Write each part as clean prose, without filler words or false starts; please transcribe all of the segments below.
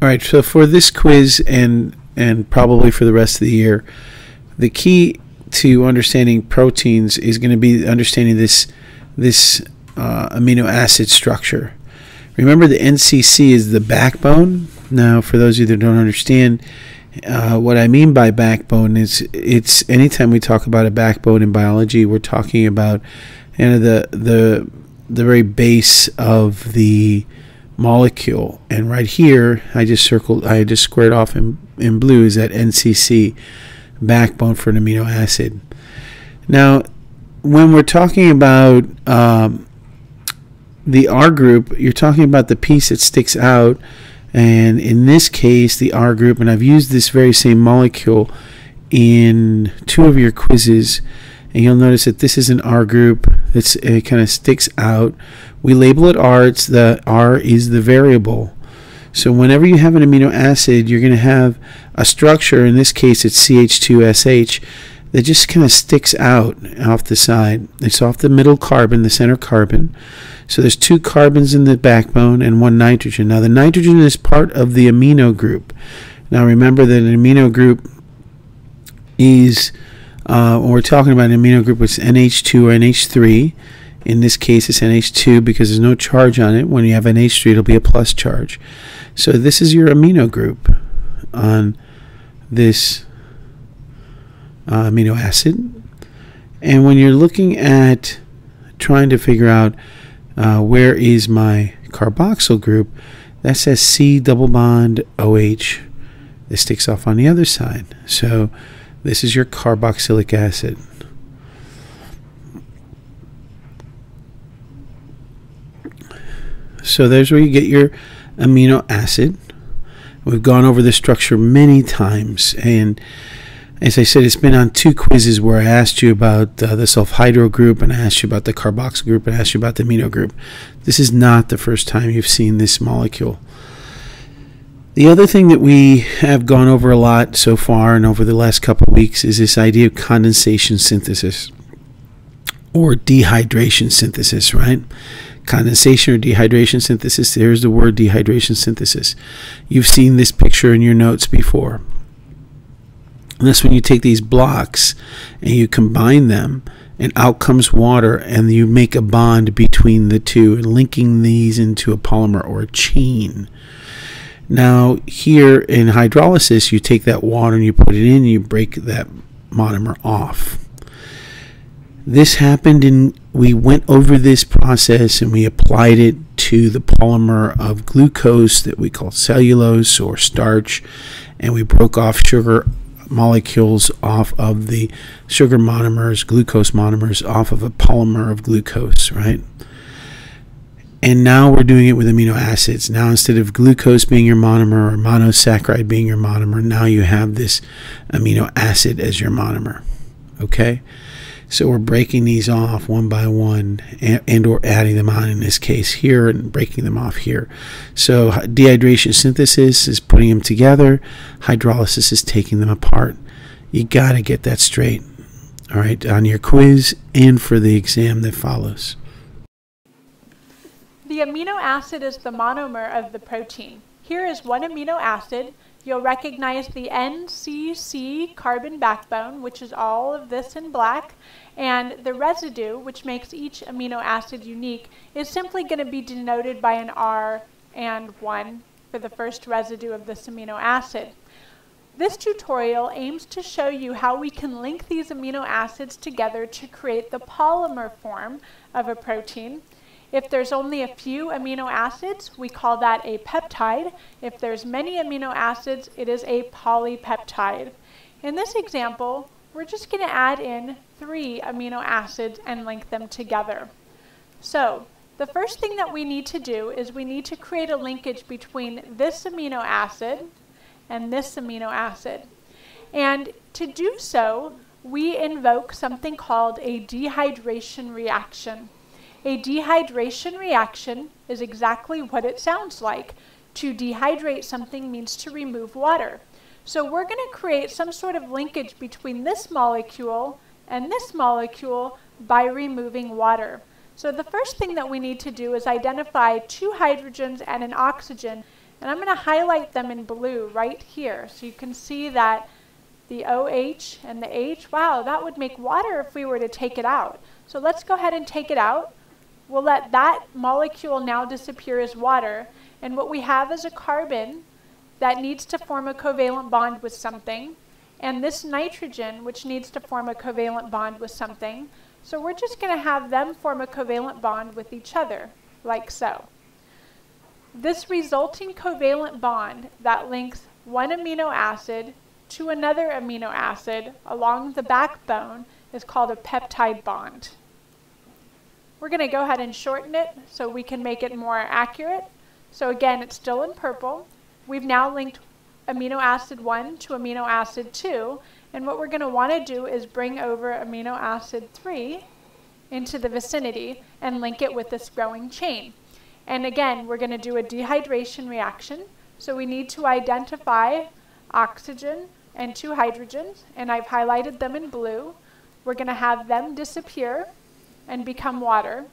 All right, so for this quiz and probably for the rest of the year, the key to understanding proteins is going to be understanding this amino acid structure. Remember, the NCC is the backbone. Now, for those of you that don't understand, what I mean by backbone is it's anytime we talk about a backbone in biology, we're talking about the very base of the molecule. And right here, I just squared off in blue is that NCC, backbone for an amino acid. Now, when we're talking about the R group, you're talking about the piece that sticks out, and in this case, the R group, and I've used this very same molecule in 2 of your quizzes, and you'll notice that this is an R group that's it kind of sticks out. We label it R. The R is the variable. So whenever you have an amino acid, you're going to have a structure. In this case, it's CH2SH that just kind of sticks out off the side. It's off the middle carbon, the center carbon. So there's 2 carbons in the backbone and 1 nitrogen. Now the nitrogen is part of the amino group. Now remember that an amino group is, when we're talking about an amino group, it's NH2 or NH3. In this case, it's NH2 because there's no charge on it. When you have NH3, it'll be a plus charge. So this is your amino group on this amino acid. And when you're looking at trying to figure out where is my carboxyl group, that says C double bond OH. This sticks off on the other side. So this is your carboxylic acid. So there's where you get your amino acid. We've gone over this structure many times, and as I said, it's been on 2 quizzes where I asked you about the sulfhydryl group, and I asked you about the carboxyl group, and I asked you about the amino group. This is not the first time you've seen this molecule. The other thing that we have gone over a lot so far and over the last couple of weeks is this idea of condensation synthesis or dehydration synthesis, right? Condensation or dehydration synthesis. There's the word dehydration synthesis. You've seen this picture in your notes before. And that's when you take these blocks and you combine them, and out comes water, and you make a bond between the two, and linking these into a polymer or a chain. Now, here in hydrolysis, you take that water and you put it in, and you break that monomer off. This happened we went over this process and we applied it to the polymer of glucose that we call cellulose or starch, and we broke off sugar molecules off of the sugar monomers, glucose monomers, off of a polymer of glucose, right? And now we're doing it with amino acids. Now, instead of glucose being your monomer or monosaccharide being your monomer, now you have this amino acid as your monomer, okay? So we're breaking these off one by one and or adding them on, in this case here, and breaking them off here. So dehydration synthesis is putting them together. Hydrolysis is taking them apart. You got to get that straight, all right, on your quiz and for the exam that follows. The amino acid is the monomer of the protein. Here is one amino acid. You'll recognize the NCC carbon backbone, which is all of this in black, and the residue, which makes each amino acid unique, is simply going to be denoted by an R and 1 for the first residue of this amino acid. This tutorial aims to show you how we can link these amino acids together to create the polymer form of a protein. If there's only a few amino acids, we call that a peptide. If there's many amino acids, it is a polypeptide. In this example, we're just going to add in 3 amino acids and link them together. So, the first thing that we need to do is we need to create a linkage between this amino acid and this amino acid. And to do so, we invoke something called a dehydration reaction. A dehydration reaction is exactly what it sounds like. To dehydrate something means to remove water. So we're going to create some sort of linkage between this molecule and this molecule by removing water. So the first thing that we need to do is identify 2 hydrogens and an oxygen And I'm going to highlight them in blue right here so you can see that the OH and the H, wow, that would make water if we were to take it out. So let's go ahead and take it out. We'll let that molecule now disappear as water. And what we have is a carbon that needs to form a covalent bond with something, and this nitrogen, which needs to form a covalent bond with something. So we're just going to have them form a covalent bond with each other, like so. This resulting covalent bond that links one amino acid to another amino acid along the backbone is called a peptide bond. We're going to go ahead and shorten it so we can make it more accurate. So again, it's still in purple. We've now linked amino acid 1 to amino acid 2, and what we're going to want to do is bring over amino acid 3 into the vicinity and link it with this growing chain. And again, we're going to do a dehydration reaction. So we need to identify oxygen and 2 hydrogens, and I've highlighted them in blue. We're going to have them disappear and become water.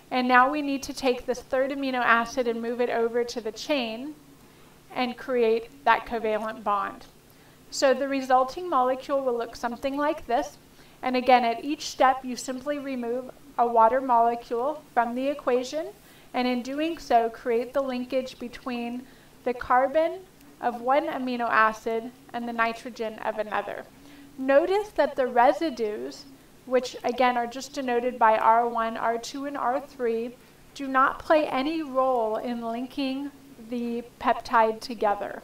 And now we need to take this third amino acid and move it over to the chain and create that covalent bond. So the resulting molecule will look something like this. And again, at each step, you simply remove a water molecule from the equation, and in doing so, create the linkage between the carbon of one amino acid and the nitrogen of another. Notice that the residues, which again are just denoted by R1, R2, and R3, do not play any role in linking the peptide together.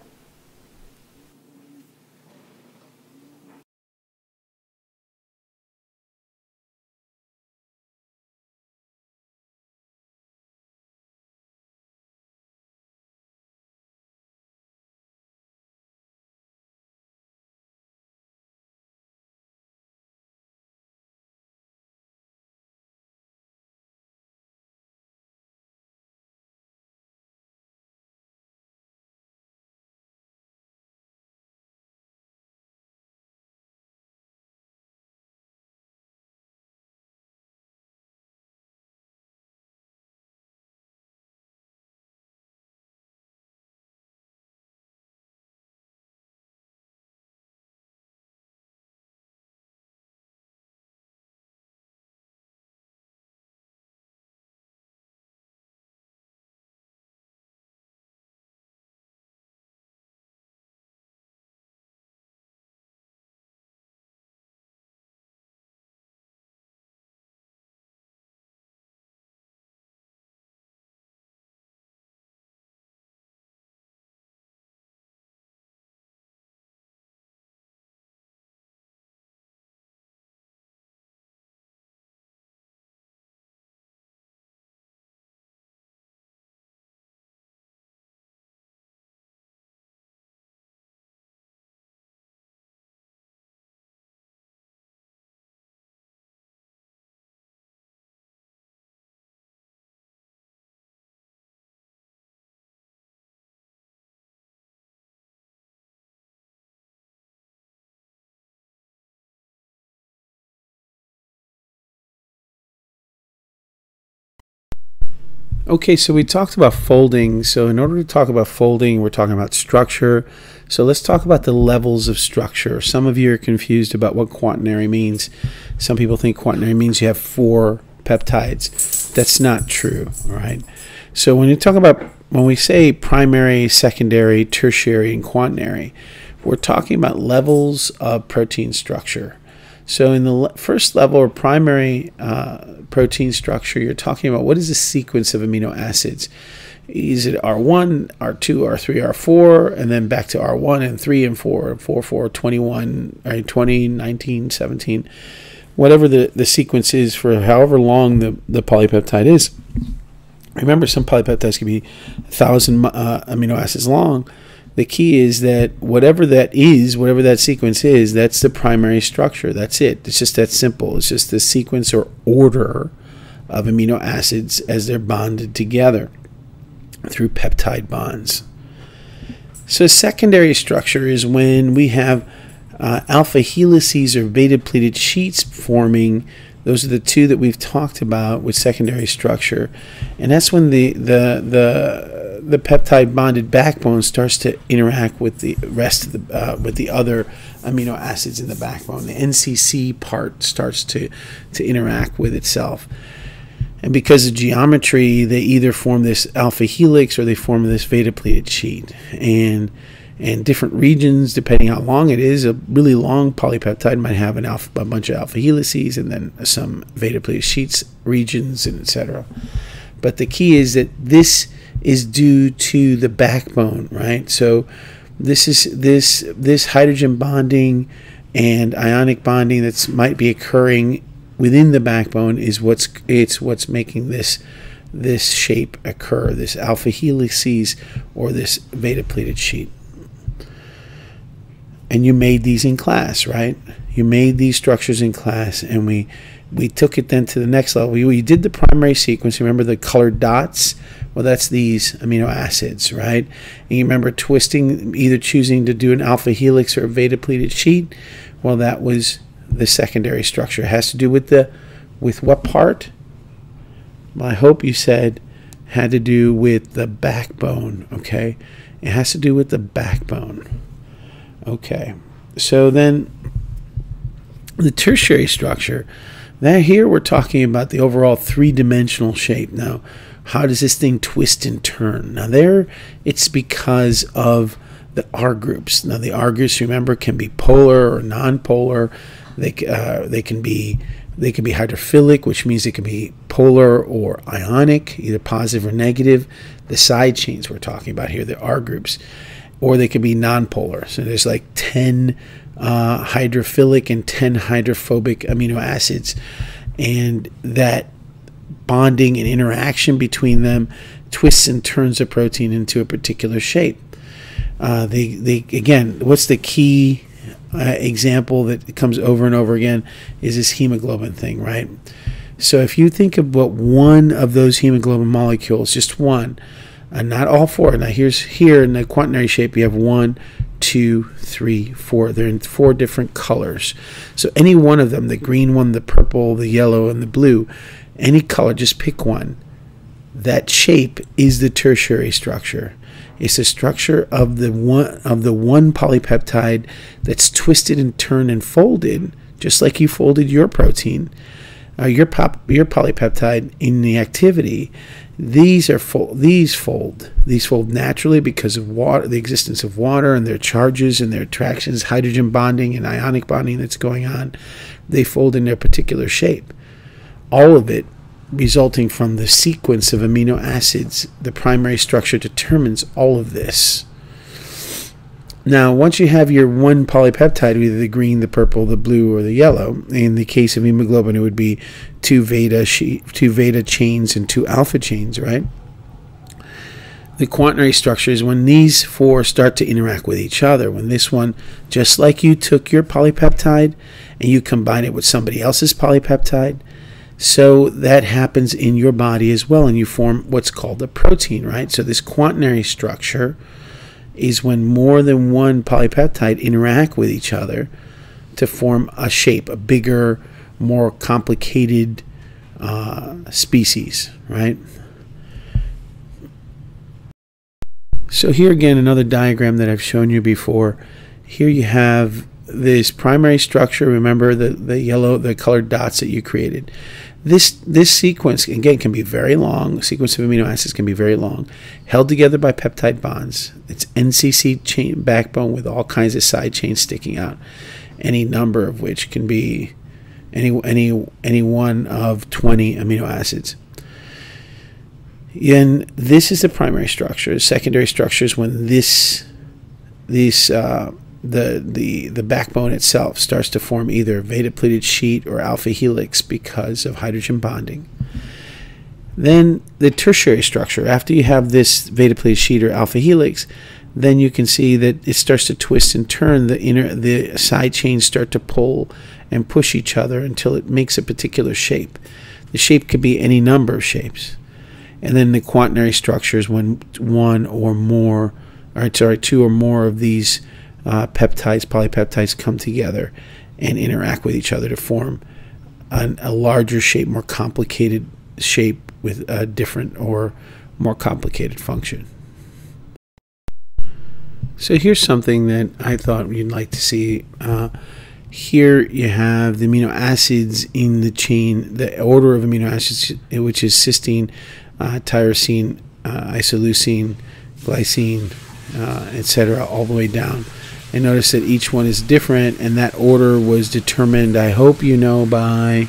Okay, so we talked about folding. So in order to talk about folding, we're talking about structure. So let's talk about the levels of structure. Some of you are confused about what quaternary means. Some people think quaternary means you have 4 peptides. That's not true, all right? So when we say primary, secondary, tertiary, and quaternary, we're talking about levels of protein structure. So in the first level or primary protein structure, you're talking about what is the sequence of amino acids. Is it R1, R2, R3, R4, and then back to R1 and 3 and 4, 4, 4, 21, right, 20, 19, 17, whatever the sequence is for however long the polypeptide is. Remember, some polypeptides can be 1,000 amino acids long. The key is that whatever that sequence is, that's the primary structure. That's it. It's just that simple. It's just the sequence or order of amino acids as they're bonded together through peptide bonds. So secondary structure is when we have alpha helices or beta pleated sheets forming. Those are the 2 that we've talked about with secondary structure, and that's when the the peptide bonded backbone starts to interact with the rest of the other amino acids in the backbone. The NCC part starts to interact with itself. And because of geometry, they either form this alpha helix or they form this beta-pleated sheet. And different regions, depending how long it is, a really long polypeptide might have a bunch of alpha helices and then some beta-pleated sheets regions, and etc. But the key is that this is due to the backbone, right? So this is this hydrogen bonding and ionic bonding that might be occurring within the backbone is what's making this shape occur, this alpha helices or this beta-pleated sheet. And you made these in class, right? You made these structures in class, and we took it then to the next level. We did the primary sequence. Remember the colored dots? Well, that's these amino acids, right? And you remember twisting, either choosing to do an alpha helix or a beta-pleated sheet? Well, that was the secondary structure. It has to do with what part? Well, I hope you said had to do with the backbone, okay? It has to do with the backbone. Okay, so then the tertiary structure, that here we're talking about the overall three-dimensional shape. Now, how does this thing twist and turn? Now there, it's because of the R groups. Now the R groups, remember, can be polar or non-polar. They can be hydrophilic, which means they can be polar or ionic, either positive or negative. The side chains we're talking about here, the R groups. Or they can be nonpolar. So there's like 10 hydrophilic and 10 hydrophobic amino acids. And that bonding and interaction between them twists and turns a protein into a particular shape. Again, what's the key example that comes over and over again is this hemoglobin thing, right? So if you think about one of those hemoglobin molecules, just one, not all four. Now here in the quaternary shape, you have 1, 2, 3, 4. They're in 4 different colors. So any one of them, the green one, the purple, the yellow, and the blue, any color, just pick one. That shape is the tertiary structure. It's a structure of the one polypeptide that's twisted and turned and folded, just like you folded your protein, your polypeptide in the activity. These fold naturally because of water, the existence of water and their charges and their attractions, hydrogen bonding and ionic bonding that's going on. They fold in their particular shape. All of it resulting from the sequence of amino acids. The primary structure determines all of this. Now, once you have your one polypeptide, either the green, the purple, the blue, or the yellow, in the case of hemoglobin, it would be 2 beta chains and 2 alpha chains, right? The quaternary structure is when these 4 start to interact with each other. When this one, just like you took your polypeptide and you combine it with somebody else's polypeptide, so that happens in your body as well, and you form what's called a protein, right? So this quaternary structure is when more than one polypeptide interact with each other to form a shape, a bigger, more complicated species, right? So here again, another diagram that I've shown you before. Here you have this primary structure. Remember the colored dots that you created. This sequence, again, can be very long. The sequence of amino acids can be very long, held together by peptide bonds. It's NCC chain backbone with all kinds of side chains sticking out, any number of which can be any one of 20 amino acids. And this is the primary structure. The secondary structure is when the backbone itself starts to form either beta-pleated sheet or alpha helix because of hydrogen bonding. Then the tertiary structure, after you have this beta-pleated sheet or alpha helix, then you can see that it starts to twist and turn. The side chains start to pull and push each other until it makes a particular shape. The shape could be any number of shapes. And then the quaternary structure is when two or more of these polypeptides come together and interact with each other to form a larger shape, more complicated shape with a different or more complicated function. So here's something that I thought you'd like to see. Here you have the amino acids in the chain, the order of amino acids, which is cysteine, tyrosine, isoleucine, glycine, etc., all the way down. And notice that each one is different, and that order was determined, I hope you know, by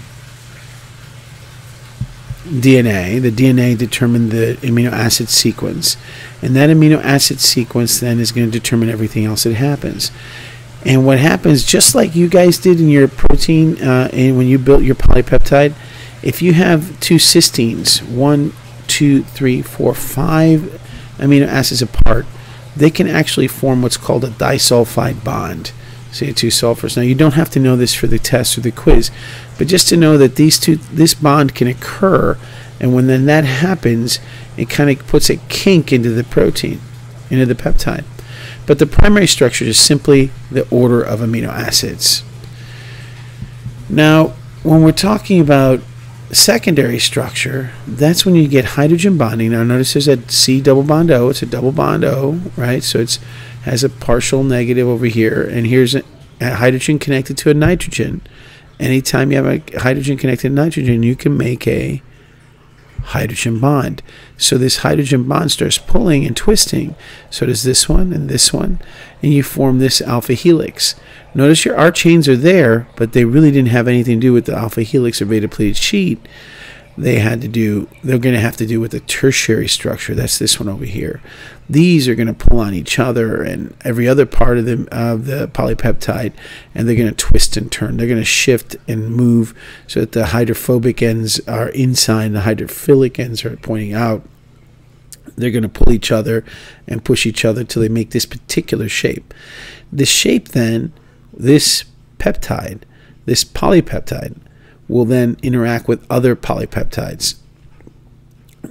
DNA. The DNA determined the amino acid sequence, and that amino acid sequence then is going to determine everything else that happens. And what happens, just like you guys did in your protein and when you built your polypeptide, if you have two cysteines, 1, 2, 3, 4, 5 amino acids apart, they can actually form what's called a disulfide bond. So you have two sulfurs. Now you don't have to know this for the test or the quiz, but just to know that this bond can occur, and when then that happens, it kind of puts a kink into the protein, into the peptide. But the primary structure is simply the order of amino acids. Now, when we're talking about secondary structure, that's when you get hydrogen bonding. Now notice there's a C double bond O. It's a double bond O, right? So it has a partial negative over here, and here's a hydrogen connected to a nitrogen. Anytime you have a hydrogen connected to nitrogen, you can make a hydrogen bond. So this hydrogen bond starts pulling and twisting. So does this one, and you form this alpha helix. Notice your R chains are there, but they really didn't have anything to do with the alpha helix or beta pleated sheet. They're going to have to do with the tertiary structure. That's this one over here. These are going to pull on each other and every other part of the polypeptide, and they're going to twist and turn. They're going to shift and move so that the hydrophobic ends are inside and the hydrophilic ends are pointing out. They're going to pull each other and push each other till they make this particular shape. The shape then, this peptide, this polypeptide, will then interact with other polypeptides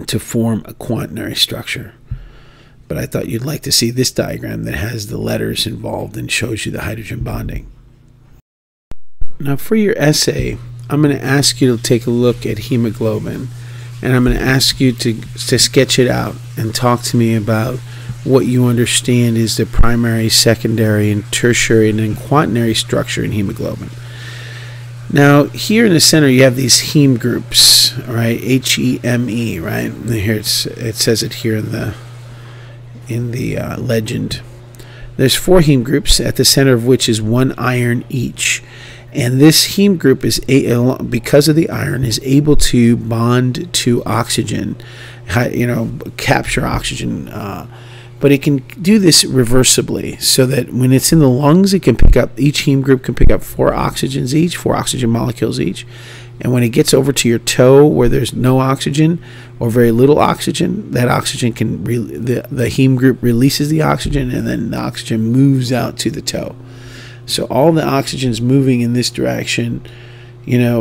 to form a quaternary structure. But I thought you'd like to see this diagram that has the letters involved and shows you the hydrogen bonding. Now for your essay, I'm going to ask you to take a look at hemoglobin, and I'm going to ask you to sketch it out and talk to me about what you understand is the primary, secondary, and tertiary, and then quaternary structure in hemoglobin. Now, here in the center, you have these heme groups, right? H-E-M-E, right? And here it says it here in the legend. There's 4 heme groups, at the center of which is 1 iron each. And this heme group is, because of the iron, is able to bond to oxygen, capture oxygen. But it can do this reversibly, so that when it's in the lungs, it can pick up, each heme group can pick up 4 oxygens each, 4 oxygen molecules each. And when it gets over to your toe where there's no oxygen or very little oxygen, that oxygen can, the heme group releases the oxygen, and then the oxygen moves out to the toe. So all the oxygen is moving in this direction,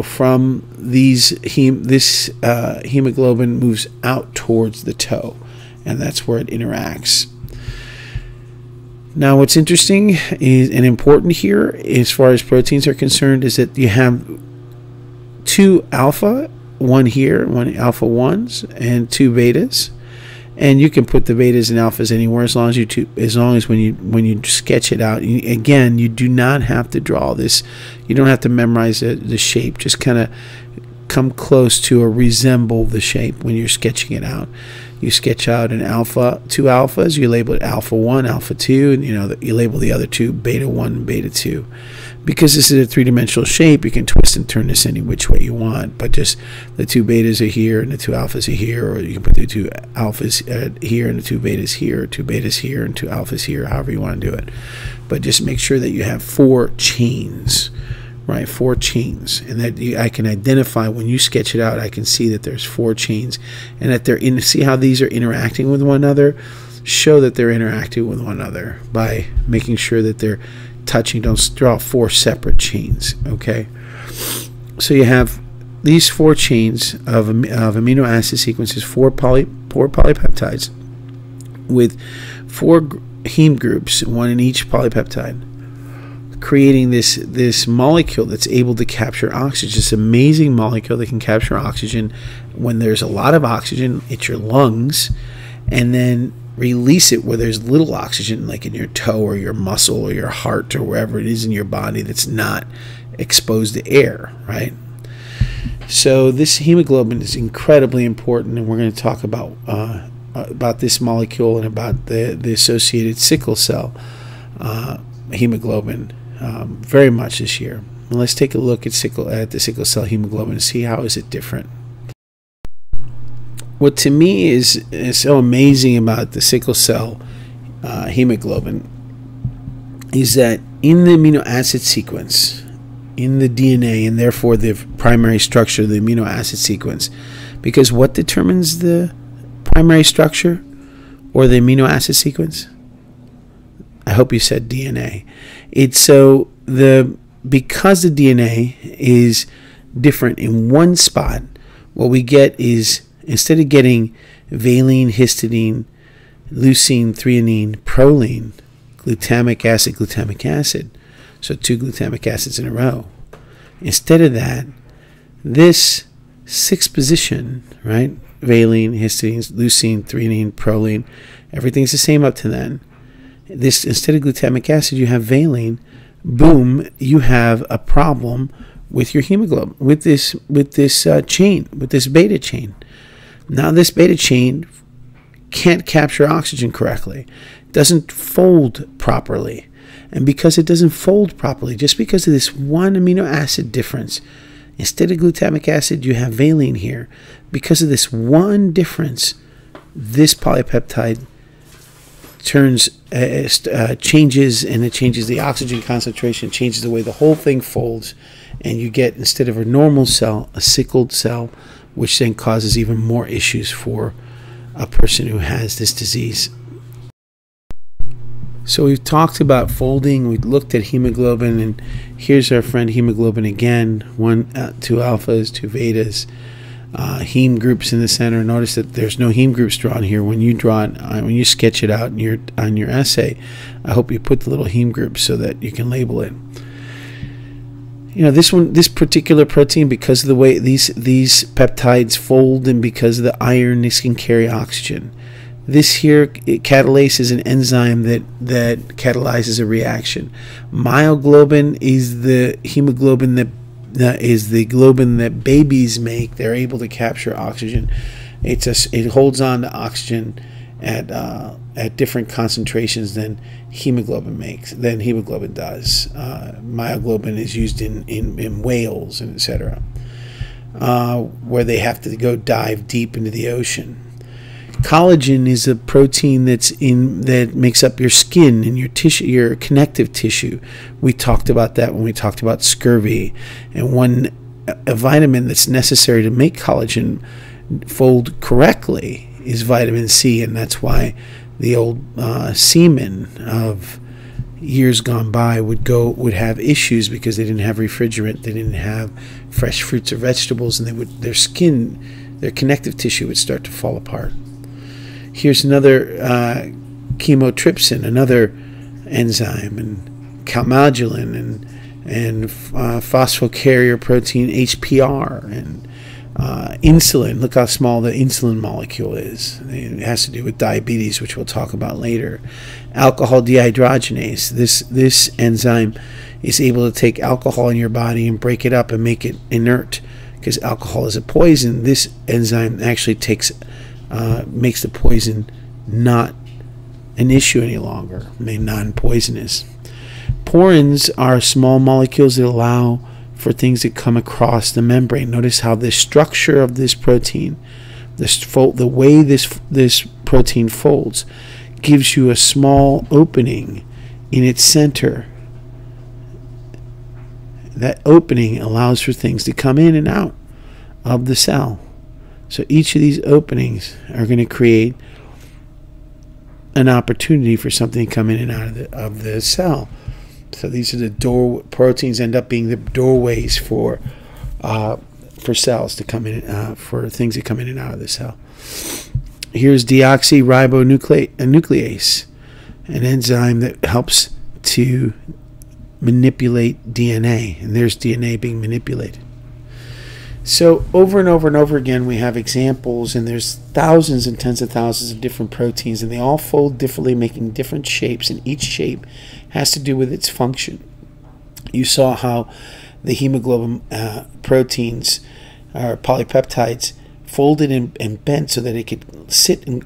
from this hemoglobin moves out towards the toe. And that's where it interacts. Now, what's interesting is, and important here, as far as proteins are concerned, is that you have 2 alpha, one here, 1 alpha 1s, and 2 betas. And you can put the betas and alphas anywhere as long as when you sketch it out. Again, you do not have to draw this. You don't have to memorize the shape. Just kind of come close to or resemble the shape when you're sketching it out. You sketch out an alpha, 2 alphas, you label it alpha 1, alpha 2, and you label the other 2 beta 1 and beta 2. Because this is a 3-dimensional shape, you can twist and turn this any which way you want, but just the 2 betas are here and the 2 alphas are here, or you can put the 2 alphas here and the 2 betas here, or 2 betas here and 2 alphas here, however you want to do it. But just make sure that you have 4 chains. Right, 4 chains, and that I can identify when you sketch it out. I can see that there's 4 chains, and that they're in. See how these are interacting with one another. Show that they're interacting with one another by making sure that they're touching. Don't draw 4 separate chains. Okay, so you have these 4 chains of amino acid sequences, 4 polypeptides with 4 heme groups, 1 in each polypeptide, creating this molecule that's able to capture oxygen. This amazing molecule that can capture oxygen when there's a lot of oxygen. It's your lungs, and then release it where there's little oxygen, like in your toe or your muscle or your heart or wherever it is in your body that's not exposed to air, right? So this hemoglobin is incredibly important, and we're going to talk about this molecule and about the associated sickle cell hemoglobin very much this year. And let's take a look at the sickle cell hemoglobin and see how is it different. What to me is so amazing about the sickle cell hemoglobin is that in the amino acid sequence, in the DNA, and therefore the primary structure of the amino acid sequence, because what determines the primary structure or the amino acid sequence? I hope you said DNA. Because the DNA is different in one spot, what we get is, instead of getting valine, histidine, leucine, threonine, proline, glutamic acid, so 2 glutamic acids in a row. Instead of that, this 6th position, right? Valine, histidine, leucine, threonine, proline, everything's the same up to then. This, instead of glutamic acid, you have valine. Boom, you have a problem with your hemoglobin, with this chain, with this beta chain. Now this beta chain can't capture oxygen correctly, doesn't fold properly. And because it doesn't fold properly, just because of this one amino acid difference, instead of glutamic acid, you have valine here. Because of this one difference, this polypeptide changes, and it changes the oxygen concentration, changes the way the whole thing folds, and you get, instead of a normal cell, a sickled cell, which then causes even more issues for a person who has this disease. So we've talked about folding, we looked at hemoglobin, and here's our friend hemoglobin again, 2 alphas, 2 betas, heme groups in the center. Notice that there's no heme groups drawn here. When you draw it, when you sketch it out on your essay, I hope you put the little heme groups so that you can label it. You know, this particular protein, because of the way these peptides fold, and because of the iron, this can carry oxygen. This here, catalase, is an enzyme that catalyzes a reaction. Myoglobin is the hemoglobin that is the globin that babies make. They're able to capture oxygen. It holds on to oxygen at different concentrations than hemoglobin does. Myoglobin is used in whales and etc., where they have to go dive deep into the ocean. Collagen is a protein that makes up your skin and your tissue, your connective tissue. We talked about that when we talked about scurvy. And a vitamin that's necessary to make collagen fold correctly is vitamin C, and that's why the old seamen of years gone by would have issues because they didn't have refrigerant, they didn't have fresh fruits or vegetables, and their skin, their connective tissue would start to fall apart. Here's another chymotrypsin, another enzyme, and calmodulin, and phosphocarrier protein HPR, and insulin. Look how small the insulin molecule is. It has to do with diabetes, which we'll talk about later. Alcohol dehydrogenase. This enzyme is able to take alcohol in your body and break it up and make it inert. Because alcohol is a poison, this enzyme actually makes the poison not an issue any longer, made non-poisonous. Porins are small molecules that allow for things that come across the membrane. Notice how the structure of this protein, the way this protein folds, gives you a small opening in its center. That opening allows for things to come in and out of the cell. So each of these openings are going to create an opportunity for something to come in and out of the cell. So these are proteins end up being the doorways for cells to come in, for things to come in and out of the cell. Here's deoxyribonuclease, an enzyme that helps to manipulate DNA, and there's DNA being manipulated. So over and over and over again, we have examples, and there's thousands and tens of thousands of different proteins, and they all fold differently, making different shapes, and each shape has to do with its function. You saw how the hemoglobin proteins, or polypeptides, folded and bent so that it could sit and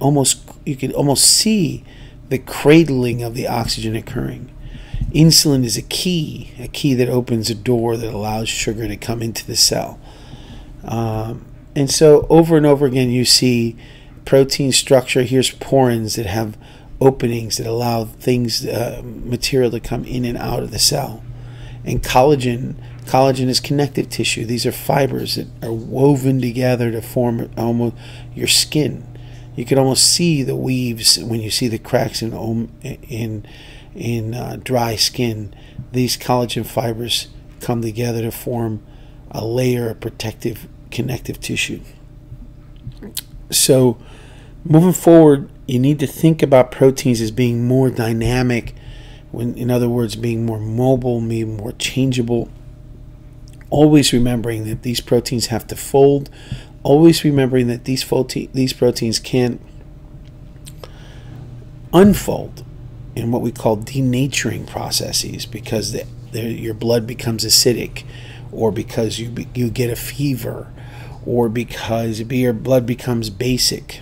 you could almost see the cradling of the oxygen occurring. Insulin is a key that opens a door that allows sugar to come into the cell. And so over and over again you see protein structure. Here's porins that have openings that allow things, material to come in and out of the cell. And collagen is connective tissue. These are fibers that are woven together to form almost your skin. You can almost see the weaves when you see the cracks in dry skin. These collagen fibers come together to form a layer of protective connective tissue. So moving forward, you need to think about proteins as being more dynamic, in other words, being more mobile, being more changeable. Always remembering that these proteins have to fold. Always remembering that these proteins can unfold in what we call denaturing processes, because your blood becomes acidic, or because you get a fever, or because your blood becomes basic,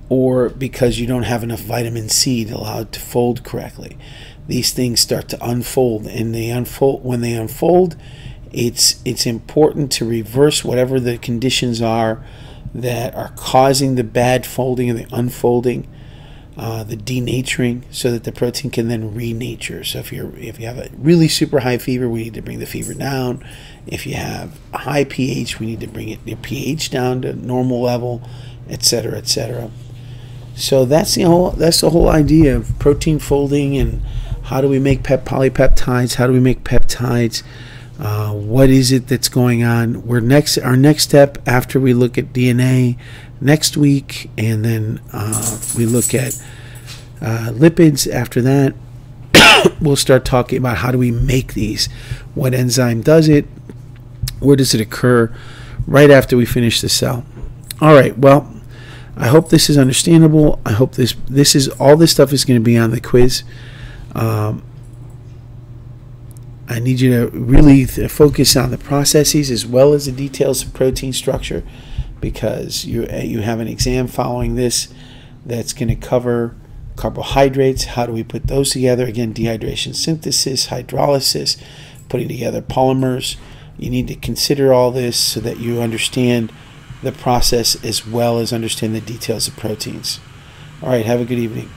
or because you don't have enough vitamin C to allow it to fold correctly. These things start to unfold, and when they unfold, it's important to reverse whatever the conditions are that are causing the bad folding and the unfolding, the denaturing, so that the protein can then renature. So if you have a really super high fever, we need to bring the fever down. If you have a high pH, we need to bring your pH down to normal level, etc., etc. So that's the whole idea of protein folding, and how do we make polypeptides? How do we make peptides? What is it that's going on? Our next step, after we look at DNA next week, and then we look at lipids after that, we'll start talking about how do we make these, what enzyme does it, where does it occur, right after we finish the cell. All right, well, I hope this is understandable. I hope this is all this stuff is going to be on the quiz. I need you to really focus on the processes as well as the details of protein structure, because you have an exam following this that's going to cover carbohydrates. How do we put those together? Again, dehydration, synthesis, hydrolysis, putting together polymers. You need to consider all this so that you understand the process as well as understand the details of proteins. All right, have a good evening.